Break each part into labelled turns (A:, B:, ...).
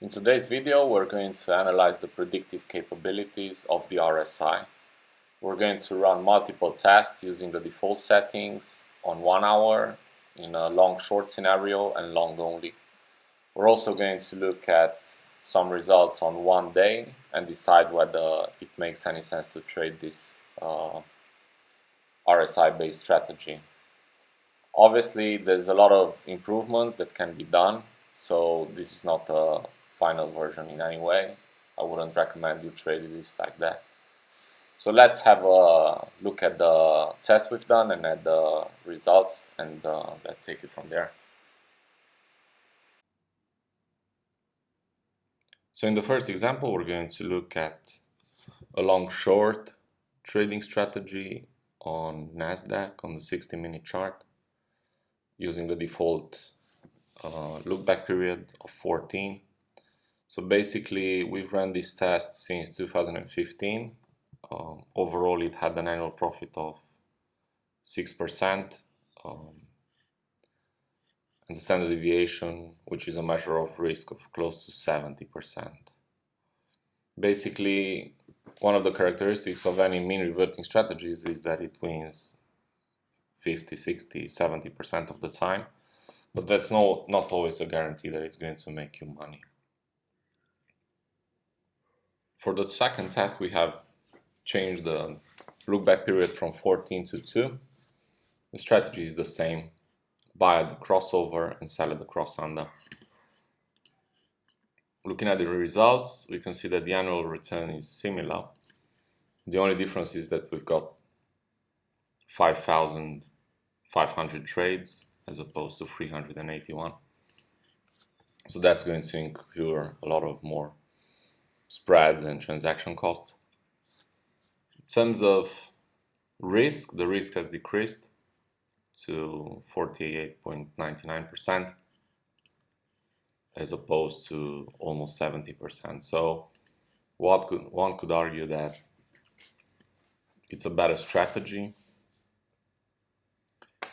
A: In today's video, we're going to analyze the predictive capabilities of the RSI. We're going to run multiple tests using the default settings on 1 hour in a long-short scenario and long-only. We're also going to look at some results on 1 day and decide whether it makes any sense to trade this RSI-based strategy. Obviously, there's a lot of improvements that can be done, so this is not a final version in any way. I wouldn't recommend you trade this like that. So let's have a look at the test we've done and at the results, and let's take it from there. So in the first example, we're going to look at a long-short trading strategy on NASDAQ on the 60-minute chart using the default lookback period of 14. So basically, we've run this test since 2015. Overall, it had an annual profit of 6%, and the standard deviation, which is a measure of risk, of close to 70%. Basically, one of the characteristics of any mean reverting strategies is that it wins 50, 60, 70% of the time, but that's not always a guarantee that it's going to make you money. For the second test, we have changed the lookback period from 14 to 2. The strategy is the same: buy at the crossover and sell at the cross under. Looking at the results, we can see that the annual return is similar. The only difference is that we've got 5,500 trades as opposed to 381. So that's going to incur a lot of more spreads and transaction costs. In terms of risk, the risk has decreased to 48.99% as opposed to almost 70%. So one could argue that it's a better strategy.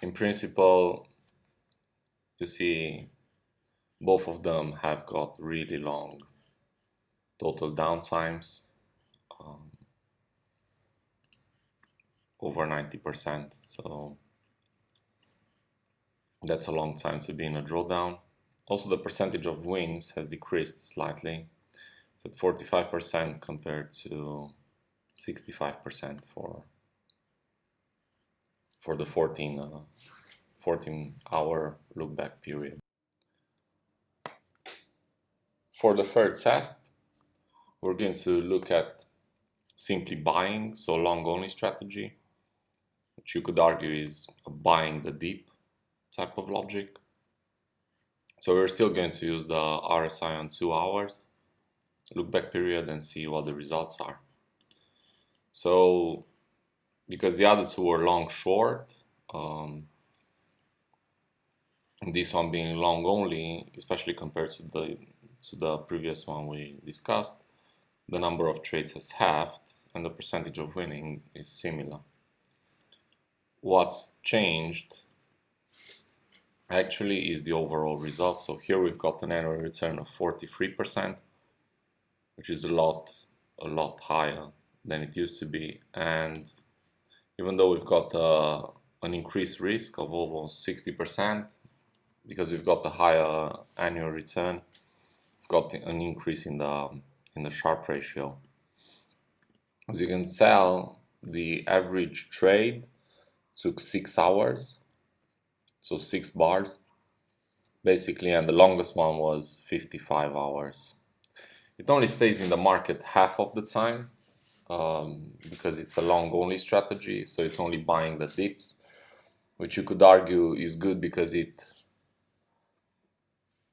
A: In principle, you see both of them have got really long total downtimes, over 90%, so that's a long time to be in a drawdown. Also, the percentage of wins has decreased slightly. It's at 45% compared to 65% for the 14-hour lookback period. For the third test, we're going to look at simply buying, so long-only strategy, which you could argue is a buying the dip type of logic. So we're still going to use the RSI on 2 hours lookback period and see what the results are. So because the other two were long-short, this one being long-only, especially compared to the previous one we discussed, the number of trades has halved and the percentage of winning is similar. What's changed actually is the overall result. So here we've got an annual return of 43%, which is a lot higher than it used to be. And even though we've got an increased risk of almost 60%, because we've got the higher annual return, we've got an increase in the Sharpe ratio. As you can tell, the average trade took 6 hours, so 6 bars basically, and the longest one was 55 hours. It only stays in the market half of the time because it's a long-only strategy, so it's only buying the dips, which you could argue is good because it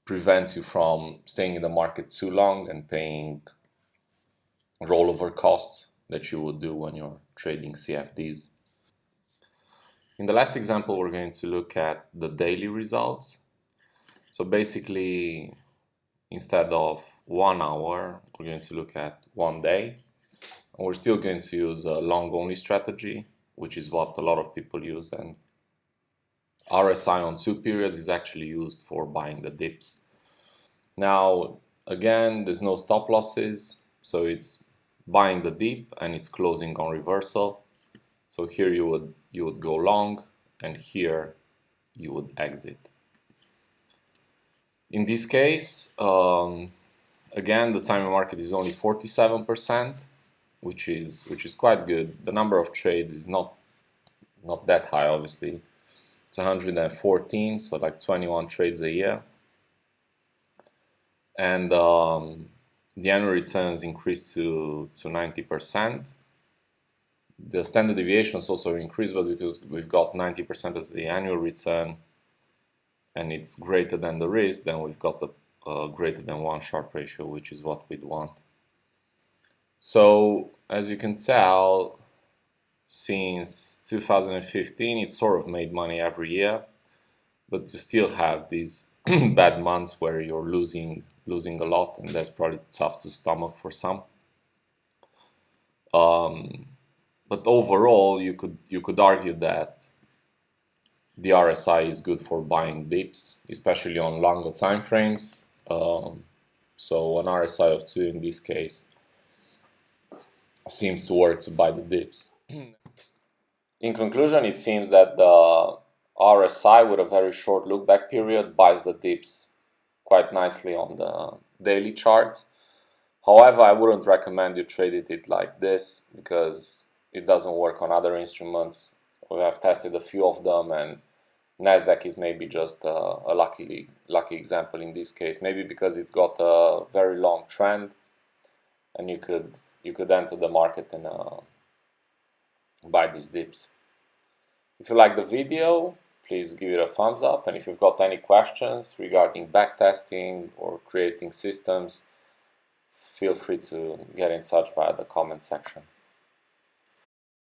A: prevents you from staying in the market too long and paying rollover costs that you would do when you're trading CFDs. In the last example, we're going to look at the daily results. So basically, instead of 1 hour, we're going to look at 1 day. And we're still going to use a long-only strategy, which is what a lot of people use. And RSI on 2 periods is actually used for buying the dips. Now, Again, there's no stop losses, so it's buying the dip and it's closing on reversal. So here you would go long, and here you would exit. In this case, again, the timing market is only 47%, which is quite good. The number of trades is not that high, obviously. It's 114, so like 21 trades a year. And the annual returns increased to 90%. The standard deviations also increased, but because we've got 90% as the annual return and it's greater than the risk, then we've got the greater than 1 Sharpe ratio, which is what we'd want. So as you can tell, since 2015 it sort of made money every year, but you still have these bad months where you're losing a lot, and that's probably tough to stomach for some. But overall, you could argue that the RSI is good for buying dips, especially on longer time frames. So an RSI of 2 in this case seems to work to buy the dips. In conclusion, it seems that the RSI with a very short look back period buys the dips quite nicely on the daily charts. However, I wouldn't recommend you traded it like this because it doesn't work on other instruments. We have tested a few of them, and Nasdaq is maybe just a lucky example in this case. Maybe because it's got a very long trend, and you could enter the market and buy these dips. If you like the video, please give it a thumbs up, and if you've got any questions regarding backtesting or creating systems, feel free to get in touch via the comment section.